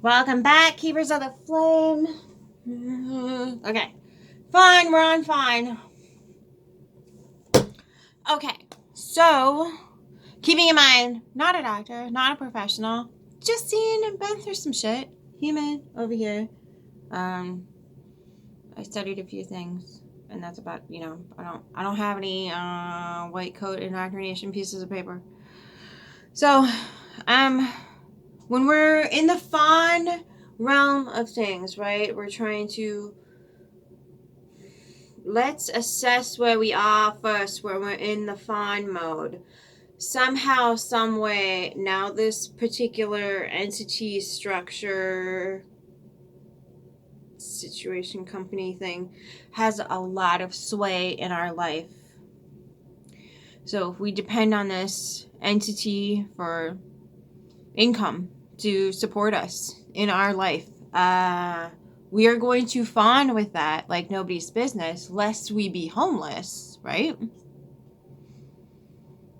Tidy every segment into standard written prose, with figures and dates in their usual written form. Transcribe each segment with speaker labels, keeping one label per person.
Speaker 1: Welcome back, Keepers of the Flame. Okay, fine, we're on fine. Okay, so keeping in mind, not a doctor, not a professional, just seen and been through some shit. Human over here. I studied a few things, and that's about, I don't have any white coat indoctrination pieces of paper. So, when we're in the fawn realm of things, right? We're trying to let's assess where we are first when we're in the fawn mode. Somehow, some way, now this particular entity, structure, situation, company thing has a lot of sway in our life. So if we depend on this entity for income to support us in our life, we are going to fawn with that like nobody's business, lest we be homeless, right?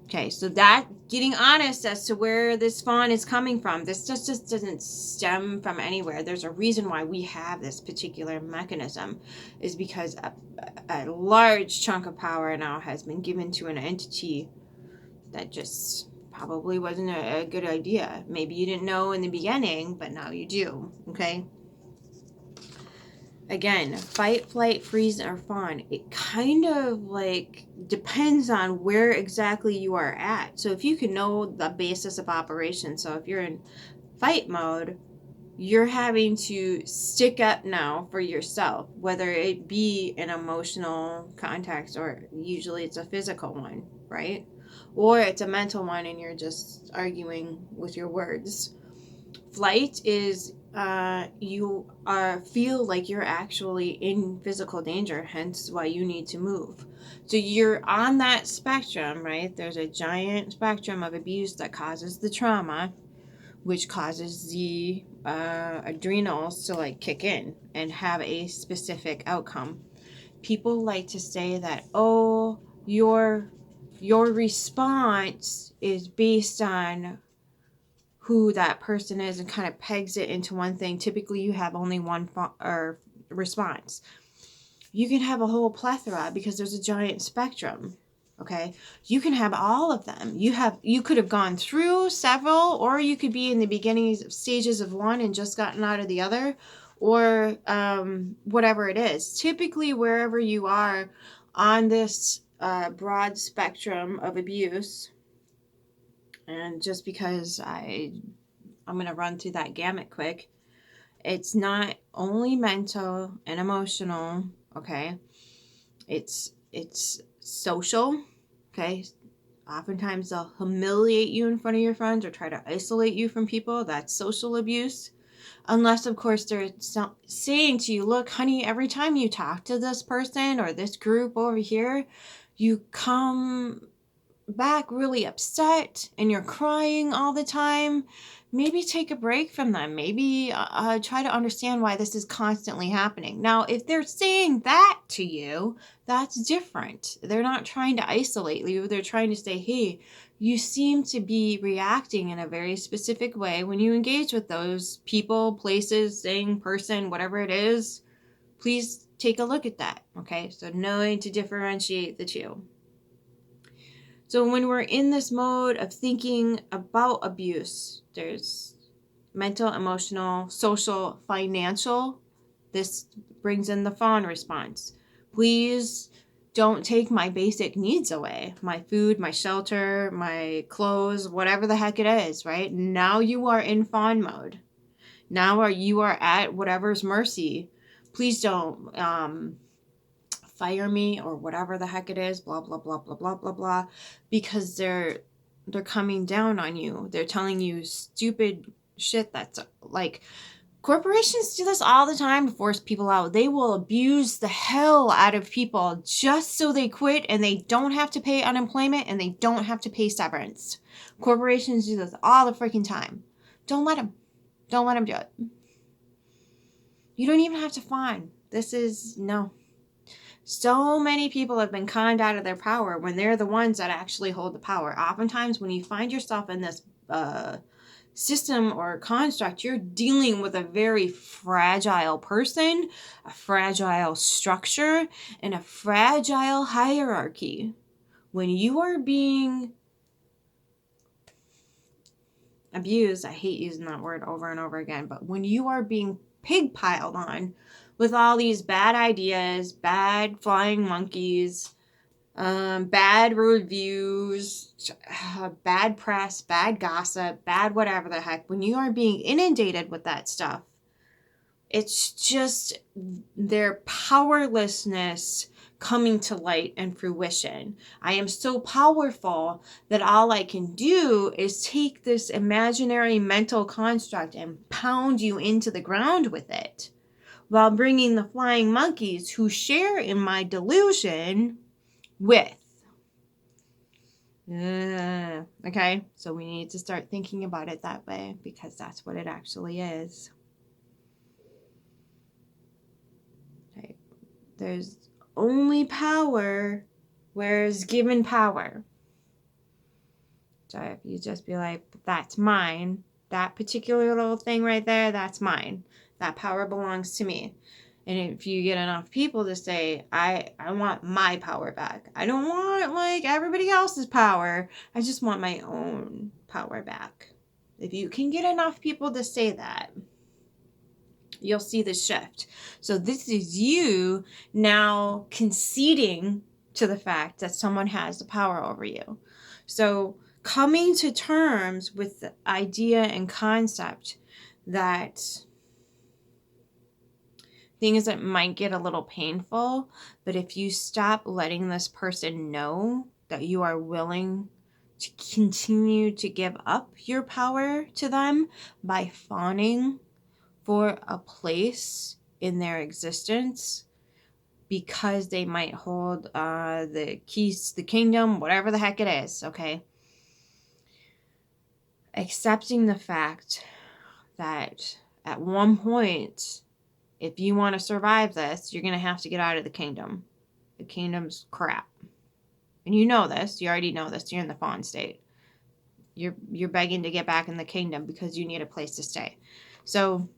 Speaker 1: Okay, so that getting honest as to where this fawn is coming from, this just doesn't stem from anywhere. There's a reason why we have this particular mechanism, is because a large chunk of power now has been given to an entity that just probably wasn't a good idea. Maybe you didn't know in the beginning, but now you do, okay? Again, fight, flight, freeze, or fawn. It kind of like depends on where exactly you are at. So if you can know the basis of operation, so if you're in fight mode, you're having to stick up now for yourself, whether it be an emotional context or usually it's a physical one, right? Or it's a mental one and you're just arguing with your words. Flight is you feel like you're actually in physical danger, hence why you need to move. So you're on that spectrum, right? There's a giant spectrum of abuse that causes the trauma, which causes the adrenals to like kick in and have a specific outcome. People like to say that, oh, your response is based on who that person is and kind of pegs it into one thing. Typically, you have only one response. You can have a whole plethora because there's a giant spectrum. Okay, you can have all of them. You could have gone through several, or you could be in the beginning stages of one and just gotten out of the other, or whatever it is. Typically, wherever you are on this broad spectrum of abuse, and just because I'm going to run through that gamut quick. It's not only mental and emotional, okay? It's social, okay? Oftentimes they'll humiliate you in front of your friends or try to isolate you from people. That's social abuse. Unless, of course, they're saying to you, look, honey, every time you talk to this person or this group over here, you come back really upset and you're crying all the time. Maybe take a break from them. Maybe try to understand why this is constantly happening. Now, if they're saying that to you, that's different. They're not trying to isolate you. They're trying to say, hey, you seem to be reacting in a very specific way when you engage with those people, places, thing, person, whatever it is. Please take a look at that. Okay, so knowing to differentiate the two. So when we're in this mode of thinking about abuse, there's mental, emotional, social, financial. This brings in the fawn response. Please don't take my basic needs away. My food, my shelter, my clothes, whatever the heck it is, right? Now you are in fawn mode. Now you are at whatever's mercy. Please don't fire me or whatever the heck it is, blah, blah, blah, blah, blah, blah, blah, because they're coming down on you. They're telling you stupid shit that's like, corporations do this all the time to force people out. They will abuse the hell out of people just so they quit and they don't have to pay unemployment and they don't have to pay severance. Corporations do this all the freaking time. Don't let them. Don't let them do it. You don't even have to fawn. This is, no. So many people have been conned out of their power when they're the ones that actually hold the power. Oftentimes, when you find yourself in this system or construct, you're dealing with a very fragile person, a fragile structure, and a fragile hierarchy. When you are being abused, I hate using that word over and over again, but when you are being pig piled on with all these bad ideas, bad flying monkeys, bad reviews, bad press, bad gossip, bad whatever the heck, when you are being inundated with that stuff, it's just their powerlessness coming to light and fruition. I am so powerful that all I can do is take this imaginary mental construct and pound you into the ground with it, while bringing the flying monkeys who share in my delusion with. Okay, so we need to start thinking about it that way, because that's what it actually is. Okay. There's only power where it's given power. So if you just be like, that's mine, that particular little thing right there, that's mine. That power belongs to me. And if you get enough people to say, I want my power back. I don't want like everybody else's power. I just want my own power back. If you can get enough people to say that, you'll see the shift. So this is you now conceding to the fact that someone has the power over you. So coming to terms with the idea and concept that things that might get a little painful, but if you stop letting this person know that you are willing to continue to give up your power to them by fawning for a place in their existence because they might hold the keys to the kingdom, whatever the heck it is, okay? Accepting the fact that at one point, if you want to survive this, you're going to have to get out of the kingdom. The kingdom's crap. And you know this. You already know this. You're in the fawn state. You're begging to get back in the kingdom because you need a place to stay. So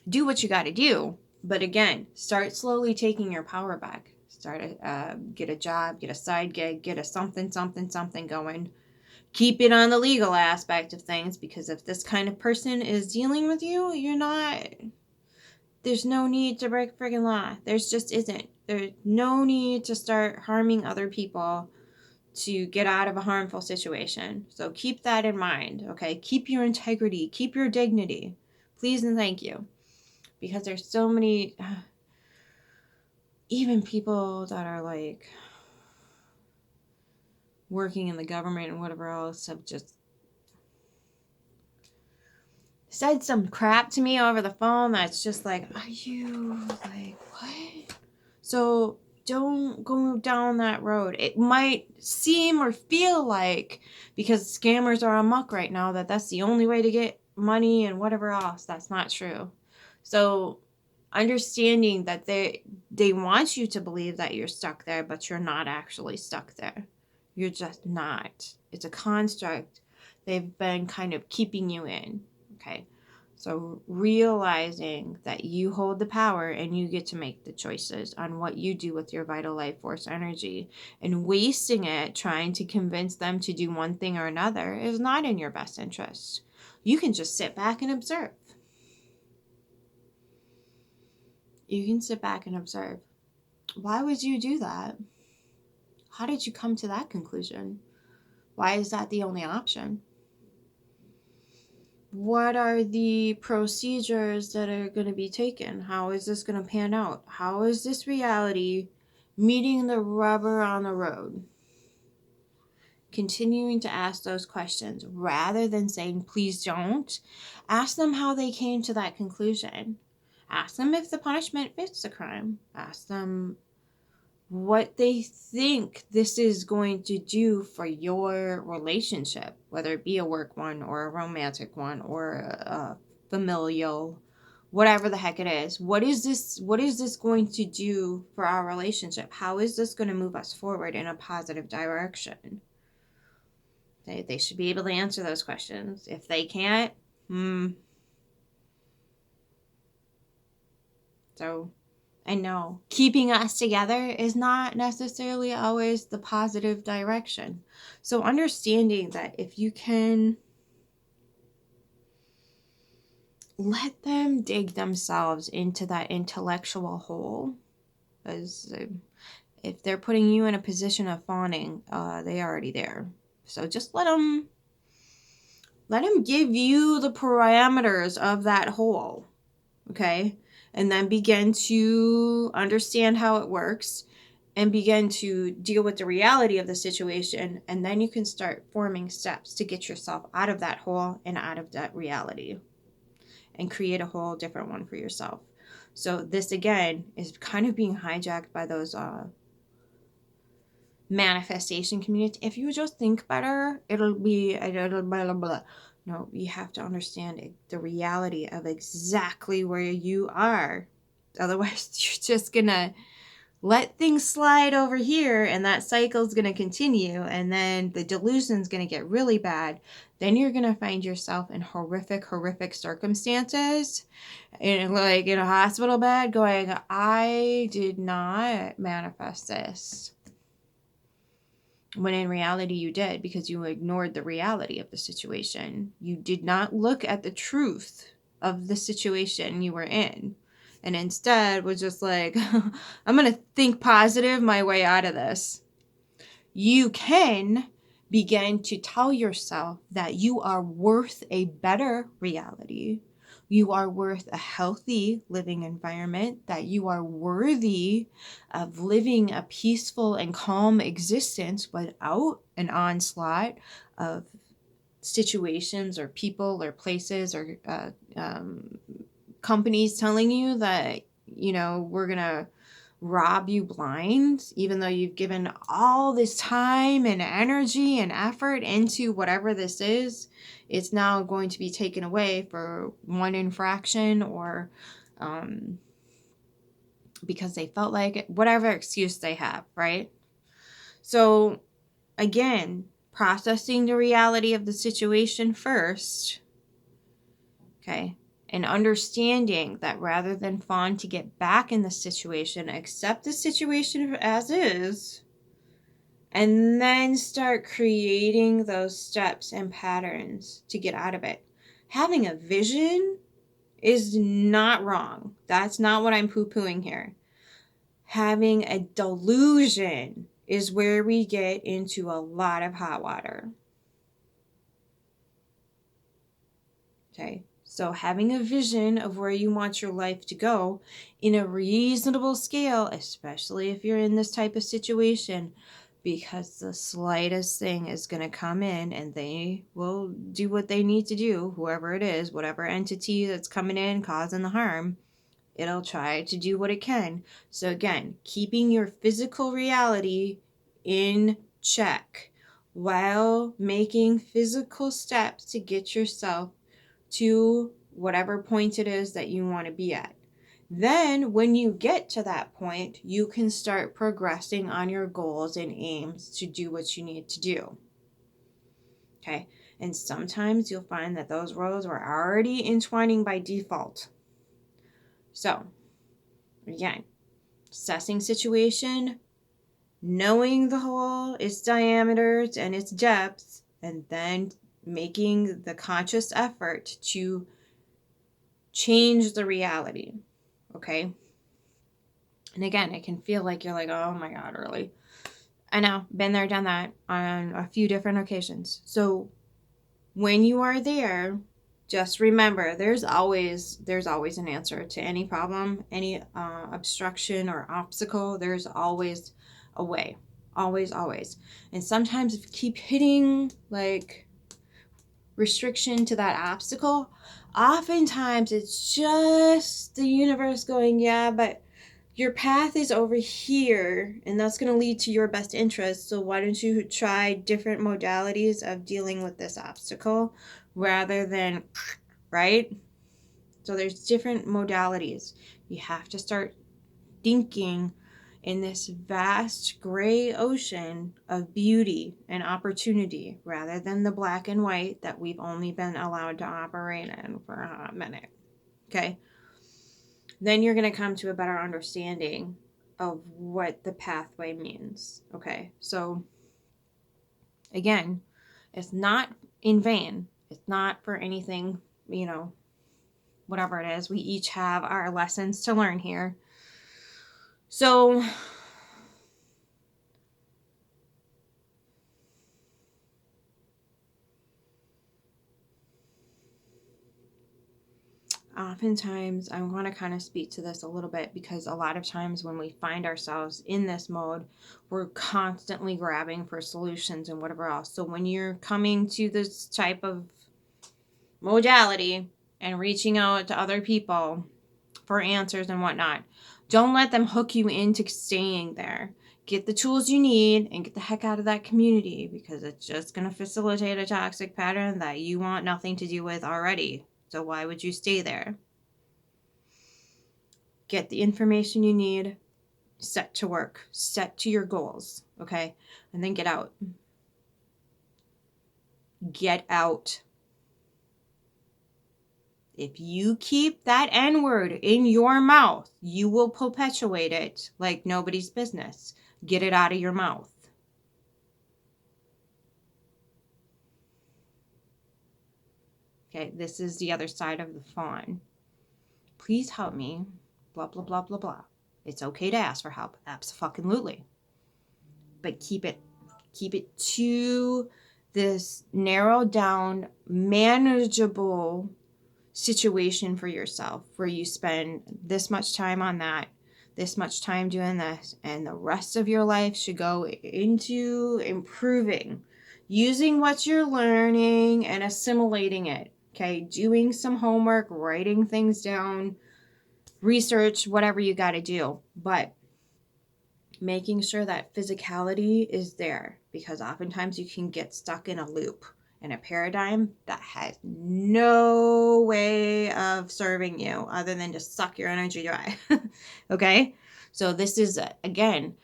Speaker 1: do what you got to do. But again, start slowly taking your power back. Get a job, get a side gig, get a something going. Keep it on the legal aspect of things, because if this kind of person is dealing with you, there's no need to break friggin' law. There's just isn't. There's no need to start harming other people to get out of a harmful situation. So keep that in mind, okay? Keep your integrity. Keep your dignity. Please and thank you. Because there's so many, even people that are like working in the government and whatever else have just said some crap to me over the phone that's just like, are you like, what? So don't go down that road. It might seem or feel like, because scammers are amok right now, that that's the only way to get money and whatever else. That's not true. So understanding that they want you to believe that you're stuck there, but you're not actually stuck there. You're just not. It's a construct they've been kind of keeping you in. Okay, so realizing that you hold the power and you get to make the choices on what you do with your vital life force energy, and wasting it trying to convince them to do one thing or another is not in your best interest. You can just sit back and observe. You can sit back and observe. Why would you do that? How did you come to that conclusion? Why is that the only option? What are the procedures that are going to be taken? How is this going to pan out? How is this reality meeting the rubber on the road? Continuing to ask those questions rather than saying, please don't. Ask them how they came to that conclusion. Ask them if the punishment fits the crime. Ask them what they think this is going to do for your relationship, whether it be a work one or a romantic one or a familial, whatever the heck it is. What is this going to do for our relationship? How is this going to move us forward in a positive direction? They should be able to answer those questions. If they can't, So, I know keeping us together is not necessarily always the positive direction. So, understanding that if you can let them dig themselves into that intellectual hole, as if they're putting you in a position of fawning, they're already there. So just let them give you the parameters of that hole, okay? And then begin to understand how it works and begin to deal with the reality of the situation. And then you can start forming steps to get yourself out of that hole and out of that reality and create a whole different one for yourself. So this again is kind of being hijacked by those manifestation community. If you just think better, it'll blah, blah, blah. No, you have to understand the reality of exactly where you are. Otherwise, you're just gonna let things slide over here, and that cycle's gonna continue, and then the delusion's gonna get really bad. Then you're gonna find yourself in horrific circumstances, in a hospital bed, going, "I did not manifest this." When in reality you did, because you ignored the reality of the situation. You did not look at the truth of the situation you were in, and instead was just like, I'm going to think positive my way out of this. You can begin to tell yourself that you are worth a better reality. You are worth a healthy living environment, that you are worthy of living a peaceful and calm existence without an onslaught of situations or people or places or companies telling you that, we're going to rob you blind, even though you've given all this time and energy and effort into whatever this is. It's now going to be taken away for one infraction or because they felt like it, whatever excuse they have, right? So again, processing the reality of the situation first, okay? And understanding that rather than fawn to get back in the situation, accept the situation as is, and then start creating those steps and patterns to get out of it. Having a vision is not wrong. That's not what I'm poo-pooing here. Having a delusion is where we get into a lot of hot water. Okay? So having a vision of where you want your life to go in a reasonable scale, especially if you're in this type of situation, because the slightest thing is going to come in and they will do what they need to do, whoever it is, whatever entity that's coming in causing the harm, it'll try to do what it can. So again, keeping your physical reality in check while making physical steps to get yourself to whatever point it is that you want to be at. Then when you get to that point, you can start progressing on your goals and aims to do what you need to do. Okay? And sometimes you'll find that those roads were already entwining by default. So, again, assessing situation, knowing the hole, its diameters and its depths, and then making the conscious effort to change the reality. Okay? And again, it can feel like you're like, oh my God, really? I know, been there, done that on a few different occasions. So when you are there, just remember, there's always an answer to any problem, any obstruction or obstacle. There's always a way. Always. And sometimes if you keep hitting like restriction to that obstacle, oftentimes it's just the universe going, yeah, but your path is over here and that's going to lead to your best interest. So why don't you try different modalities of dealing with this obstacle rather than, right? So there's different modalities. You have to start thinking in this vast gray ocean of beauty and opportunity rather than the black and white that we've only been allowed to operate in for a hot minute. Okay? Then you're going to come to a better understanding of what the pathway means. Okay? So, again, it's not in vain. It's not for anything, whatever it is. We each have our lessons to learn here. So, oftentimes I want to kind of speak to this a little bit because a lot of times when we find ourselves in this mode, we're constantly grabbing for solutions and whatever else. So when you're coming to this type of modality and reaching out to other people for answers and whatnot, don't let them hook you into staying there. Get the tools you need and get the heck out of that community because it's just going to facilitate a toxic pattern that you want nothing to do with already. So why would you stay there? Get the information you need, set to work, set to your goals, okay? And then get out. Get out. If you keep that N-word in your mouth, you will perpetuate it like nobody's business. Get it out of your mouth. Okay, this is the other side of the fawn. Please help me. Blah, blah, blah, blah, blah. It's okay to ask for help. Abso-fucking-lutely. But keep it to this narrowed down, manageable situation for yourself where you spend this much time on that, this much time doing this, and the rest of your life should go into improving, using what you're learning and assimilating it. Okay, doing some homework, writing things down, research, whatever you got to do, but making sure that physicality is there because oftentimes you can get stuck in a loop, in a paradigm that has no way of serving you other than to suck your energy dry. Okay? So this is, again,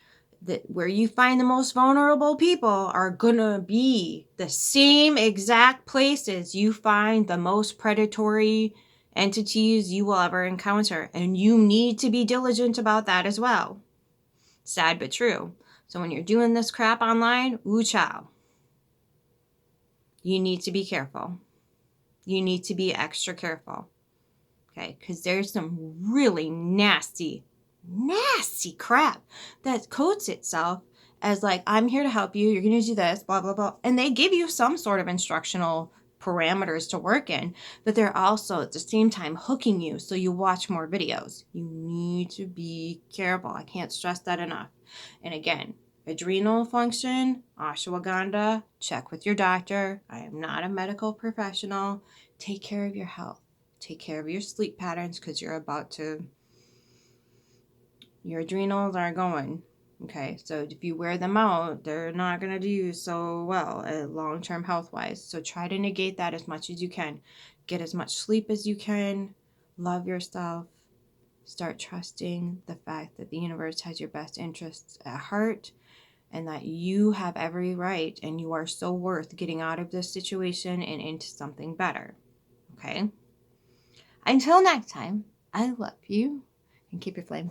Speaker 1: where you find the most vulnerable people are gonna be the same exact places you find the most predatory entities you will ever encounter. And you need to be diligent about that as well. Sad but true. So when you're doing this crap online, ooh chow. You need to be careful. You need to be extra careful. Okay? Because there's some really nasty crap that coats itself as like, I'm here to help you. You're going to do this, blah, blah, blah. And they give you some sort of instructional parameters to work in, but they're also at the same time hooking you so you watch more videos. You need to be careful. I can't stress that enough. And again, adrenal function, ashwagandha, check with your doctor. I am not a medical professional. Take care of your health. Take care of your sleep patterns because your adrenals are going. Okay, so if you wear them out, they're not going to do so well long-term health-wise. So try to negate that as much as you can. Get as much sleep as you can. Love yourself. Start trusting the fact that the universe has your best interests at heart and that you have every right and you are so worth getting out of this situation and into something better. Okay? Until next time, I love you and keep your flame.